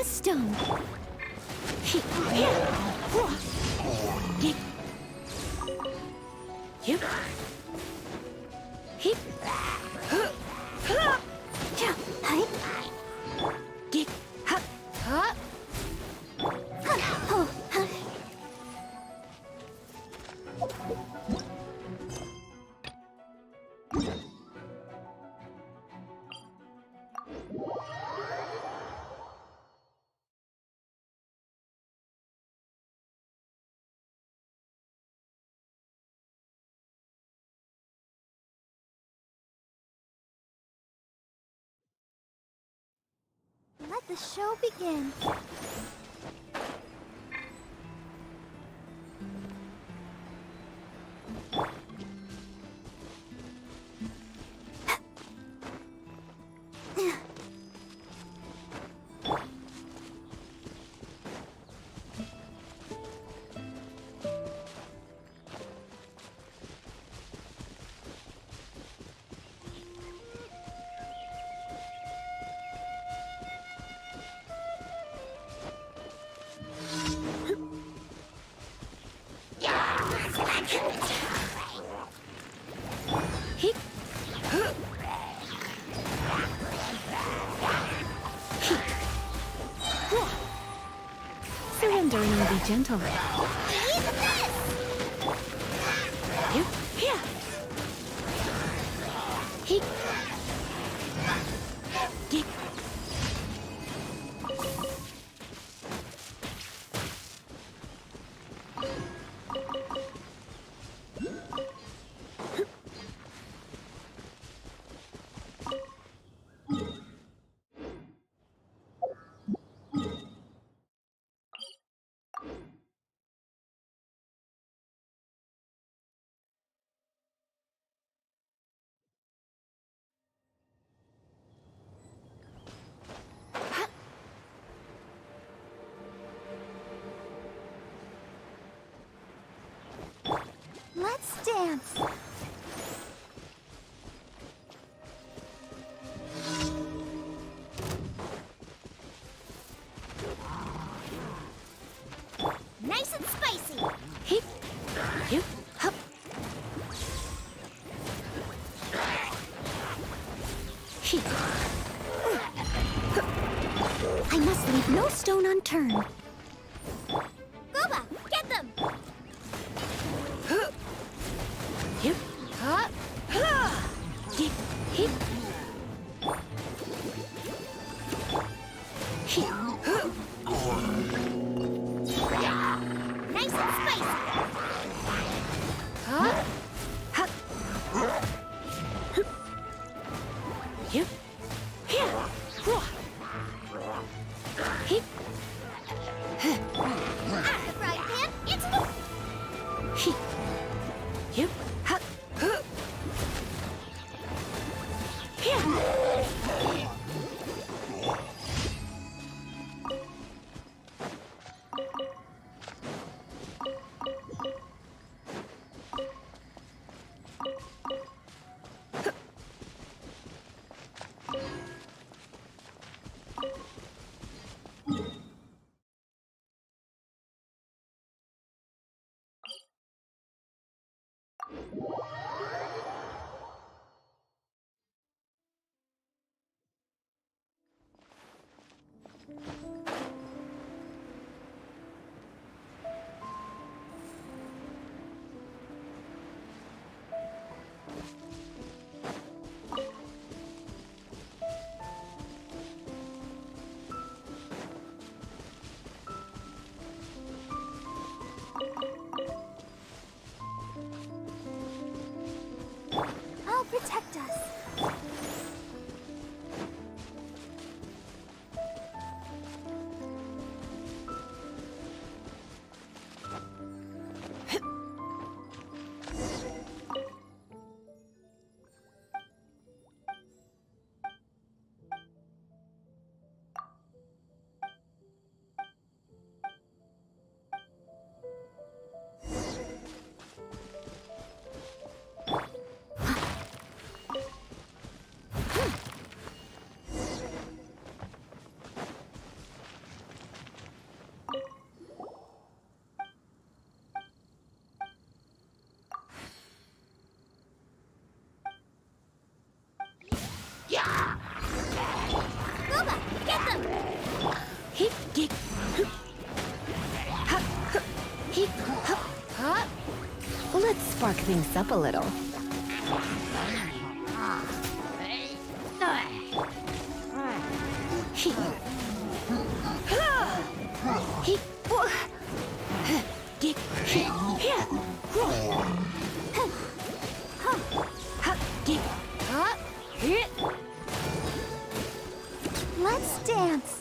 Stone. Let the show begin. Surrendering will be gentle. Here. Let's dance. Nice and spicy. Hip, hop. I must leave no stone unturned. Booba, get them! Hip, hop. Hip, hip. Nice and spicy. Hop, hop. Hip, here. Hip. Out of the frying pan, into the... I'll protect us. Guba, get them! Let's spark things up a little. Let's dance.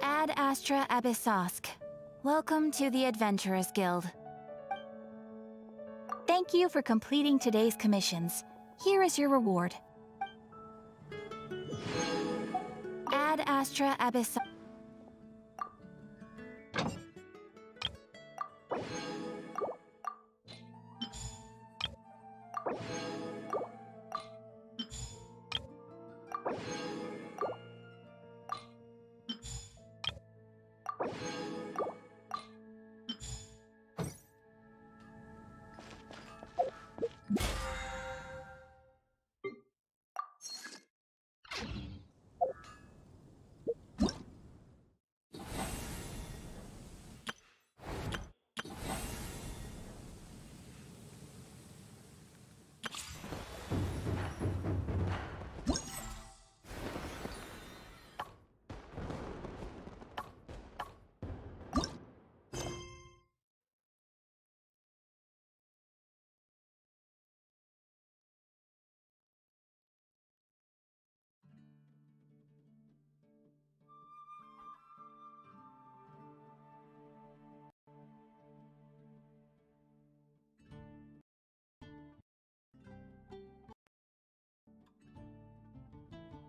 Ad Astra Abyssosk. Welcome to the Adventurers Guild. Thank you for completing today's commissions. Here is your reward. Ad Astra Abyssosk.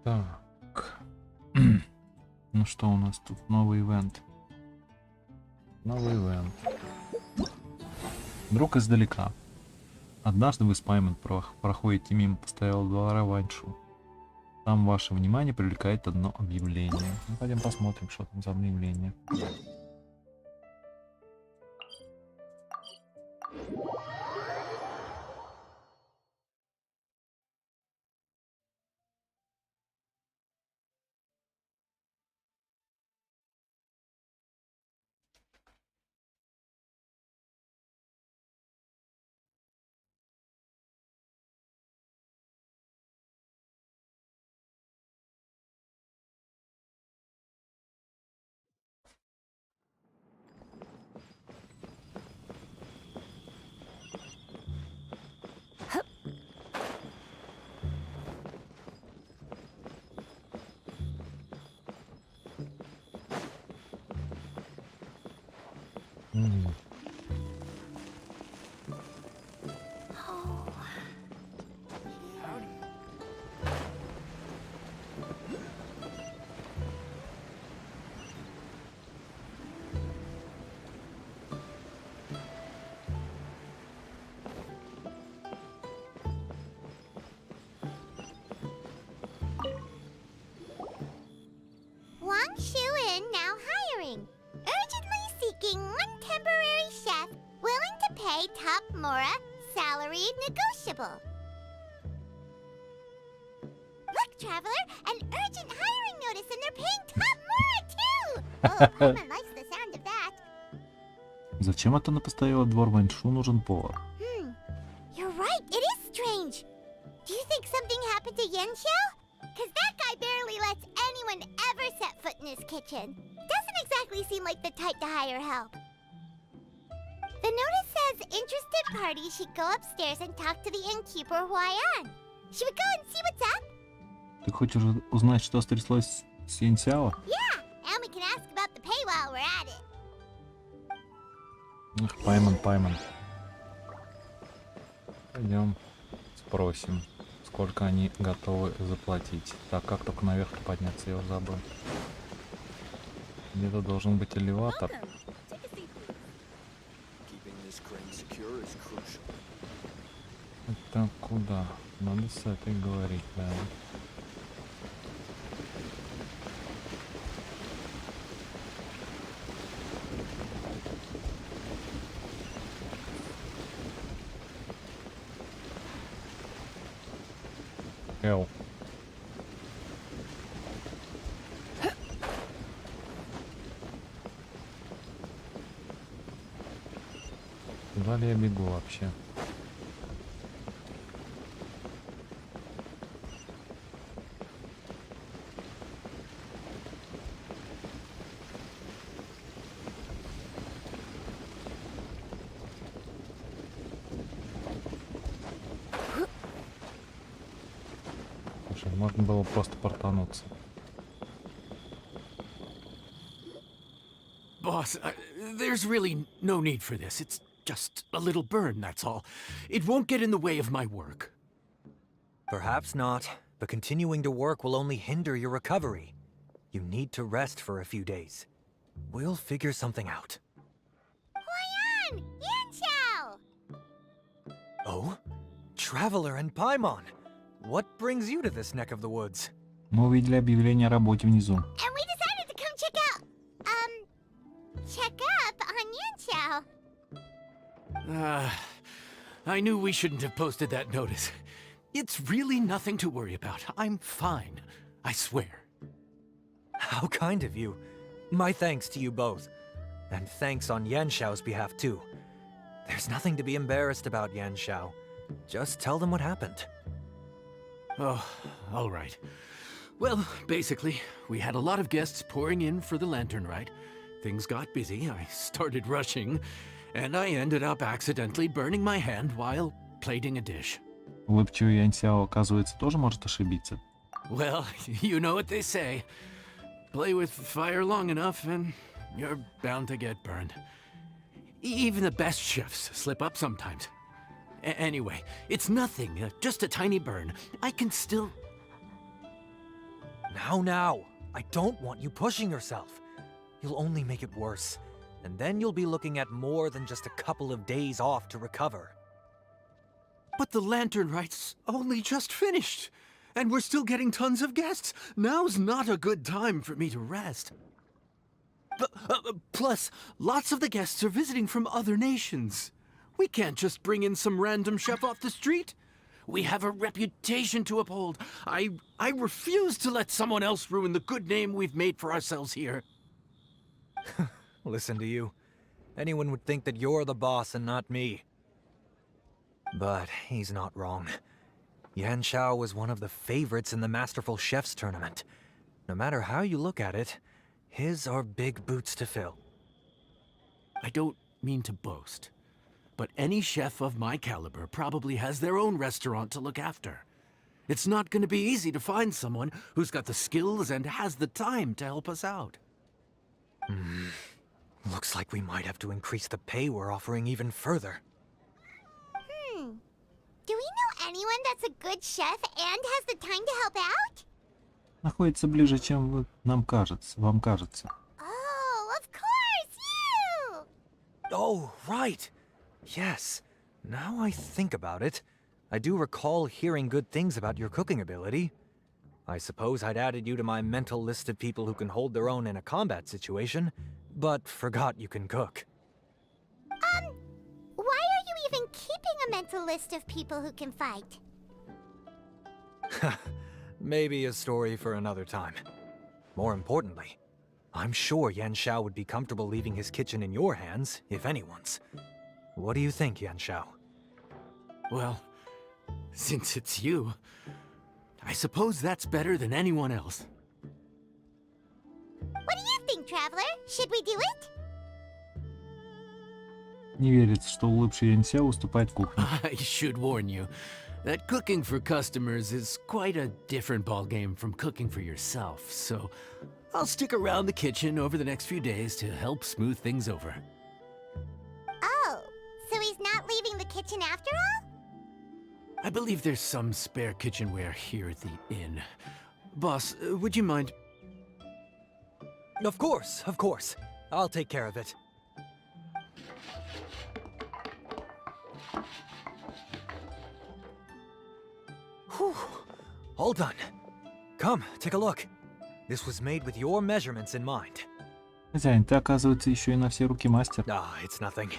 Так. Ну что у нас тут? Новый ивент. Новый ивент. Друг издалека. Однажды вы с Паймон проходите мимо постоялого двора Ваншу. Там ваше внимание привлекает одно объявление. Ну, пойдем посмотрим, что там за объявление. Mora, salary negotiable. Look, Traveler, an urgent hiring notice and they're paying top Mora too! Oh, Pаймон likes the sound of that. Зачем это на постоялый двор Ваншу нужен повар? You're right, it is strange. Do you think something happened to Yanxiao? Cause that guy barely lets anyone ever set foot in his kitchen. Doesn't exactly seem like the type to hire help. The notice says interested parties should go upstairs and talk to the innkeeper Huayan. Should we go and see what's up? Ты хочешь узнать, что стряслось с Янсяо? Yeah, and we can ask about the pay while we're at it. Эх, Паймон. Пойдем, спросим, сколько они готовы заплатить. Так, как только наверх подняться, я уже забыл. Где-то должен быть элеватор. Это куда? Надо с этой говорить, да. Эл. Куда ли я бегу вообще? Можно было просто портануться. Boss, there's really no need for this. It's just a little burn, that's all. It won't get in the way of my work. Perhaps not, but continuing to work will only hinder your recovery. You need to rest for a few days. We'll figure something out. Huayan! Yanxiao! Oh? Traveler and Paimon! What brings you to this neck of the woods? Мы увидели объявление о работе внизу. And we decided to come check up on Yanxiao. I knew we shouldn't have posted that notice. It's really nothing to worry about. I'm fine. I swear. How kind of you. My thanks to you both. And thanks on Yanxiao's behalf too. There's nothing to be embarrassed about, Yanxiao. Just tell them what happened. Oh, all right. Well, basically, we had a lot of guests pouring in for the lantern ride. Things got busy, I started rushing, and I ended up accidentally burning my hand while plating a dish. Улыбчивый Янсяо, оказывается, тоже может ошибиться. Well, you know what they say. Play with fire long enough and you're bound to get burned. Even the best chefs slip up sometimes. Anyway, it's nothing, just a tiny burn. I can still... Now, I don't want you pushing yourself. You'll only make it worse. And then you'll be looking at more than just a couple of days off to recover. But the lantern ride's only just finished. And we're still getting tons of guests. Now's not a good time for me to rest. Plus, lots of the guests are visiting from other nations. We can't just bring in some random chef off the street. We have a reputation to uphold. I refuse to let someone else ruin the good name we've made for ourselves here. Listen to you. Anyone would think that you're the boss and not me. But he's not wrong. Yanxiao was one of the favorites in the Masterful Chefs tournament. No matter how you look at it, his are big boots to fill. I don't mean to boast, but any chef of my caliber probably has their own restaurant to look after. It's not going to be easy to find someone who's got the skills and has the time to help us out. Looks like we might have to increase the pay we're offering even further. Do we know anyone that's a good chef and has the time to help out? Находится ближе, чем нам кажется, вам кажется. Oh, of course, you! Oh, right. Yes. Now I think about it, I do recall hearing good things about your cooking ability. I suppose I'd added you to my mental list of people who can hold their own in a combat situation, but forgot you can cook. Why are you even keeping a mental list of people who can fight. Maybe a story for another time. More importantly, I'm sure Yan Xiao would be comfortable leaving his kitchen in your hands, if anyone's. What do you think, Yan Xiao? Well, since it's you, I suppose that's better than anyone else. What do you think, Traveler? Should we do it? Не верится, что улыбший Янся уступает кухне. I should warn you that cooking for customers is quite a different ballgame from cooking for yourself, so I'll stick around the kitchen over the next few days to help smooth things over. Oh, so he's not leaving the kitchen after all? I believe there's some spare kitchenware here at the inn. Boss, would you mind? Of course, of course. I'll take care of it. Whew. All done. Come, take a look. This was made with your measurements in mind. Хозяин, ты, оказывается, еще и на все руки мастер. Ah, it's nothing.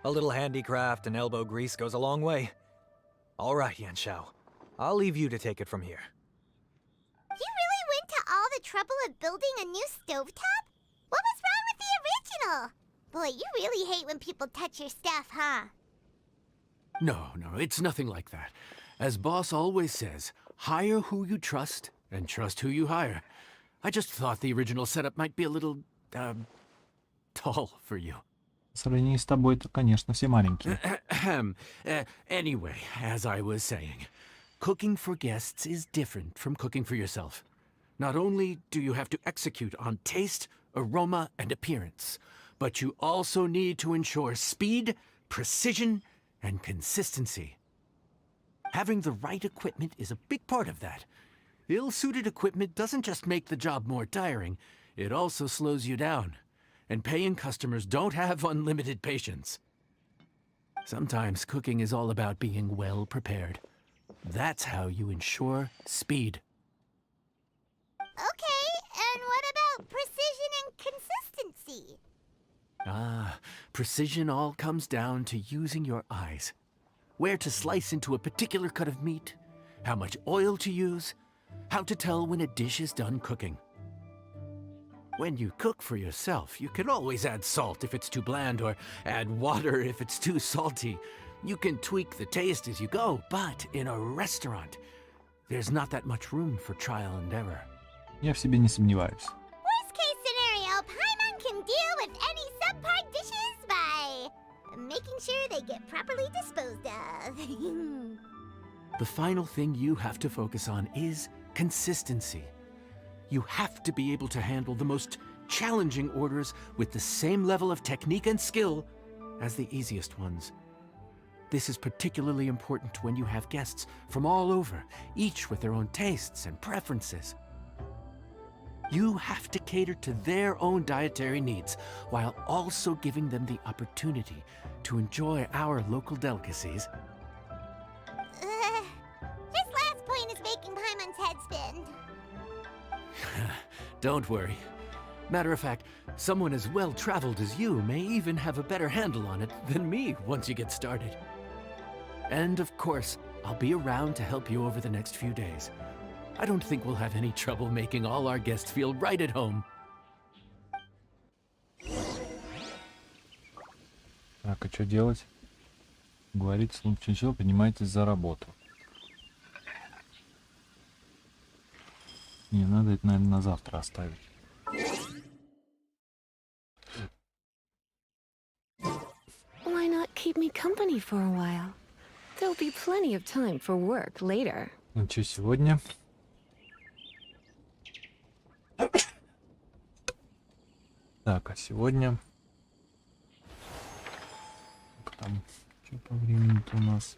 A little handicraft and elbow grease goes a long way. All right, Yan Xiao. I'll leave you to take it from here. You really went to all the trouble of building a new stovetop? What was wrong with the original? Boy, you really hate when people touch your stuff, huh? No, it's nothing like that. As Boss always says, hire who you trust and trust who you hire. I just thought the original setup might be a little, tall for you. По сравнению с тобой-то, конечно, все маленькие. Anyway, as I was saying, cooking for guests is different from cooking for yourself. Not only do you have to execute on taste, aroma, and appearance, but you also need to ensure speed, precision, and consistency. Having the right equipment is a big part of that. Ill-suited equipment doesn't just make the job more tiring, it also slows you down. And paying customers don't have unlimited patience. Sometimes cooking is all about being well prepared. That's how you ensure speed. Okay, and what about precision and consistency? Precision all comes down to using your eyes. Where to slice into a particular cut of meat, how much oil to use, how to tell when a dish is done cooking. When you cook for yourself, you can always add salt if it's too bland or add water if it's too salty. You can tweak the taste as you go, but in a restaurant, there's not that much room for trial and error. Я в себе не сомневаюсь. Worst case scenario, Paimon can deal with any subpar dishes by making sure they get properly disposed of. The final thing you have to focus on is consistency. You have to be able to handle the most challenging orders with the same level of technique and skill as the easiest ones. This is particularly important when you have guests from all over, each with their own tastes and preferences. You have to cater to their own dietary needs while also giving them the opportunity to enjoy our local delicacies. This last point is making Paimon's head spin. Don't worry. Matter of fact, someone as well-traveled as you may even have a better handle on it than me once you get started. And of course, I'll be around to help you over the next few days. I don't think we'll have any trouble making all our guests feel right at home. Так, а что делать? Говорит, в случае чего поднимайтесь за работу. Не, надо это, наверное, на завтра оставить. Why not keep me company for a while? There'll be plenty of time for work later. Ну что, сегодня? Так, а сегодня... Там, что по времени-то у нас?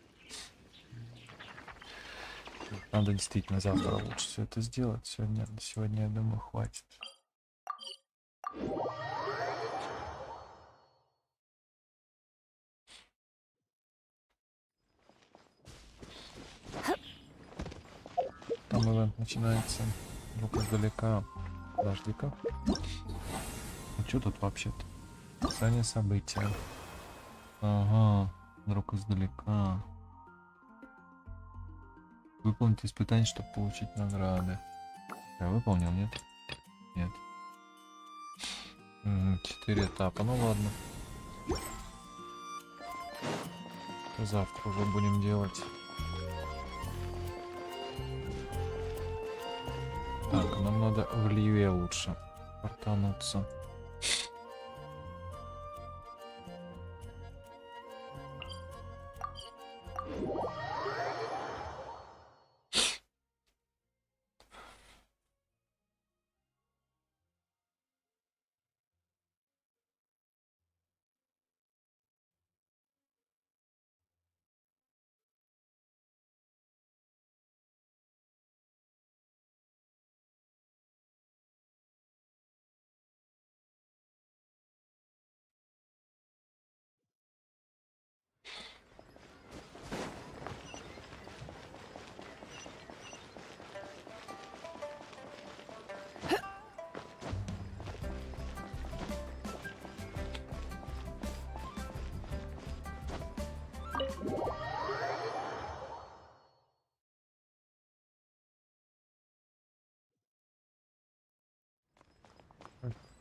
Надо действительно завтра лучше все это сделать. Сегодня, я думаю, хватит. Там ивент начинается. Друг издалека. Подожди-ка. Ну что тут вообще-то? Описание события. Ага. Друг издалека. Выполните испытание, чтобы получить награды. Я выполнил, нет? Нет. 4 этапа, ну ладно. Это завтра уже будем делать. Так, нам надо в Ливе лучше портануться.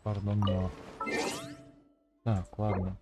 Пардон, но... Так, ладно.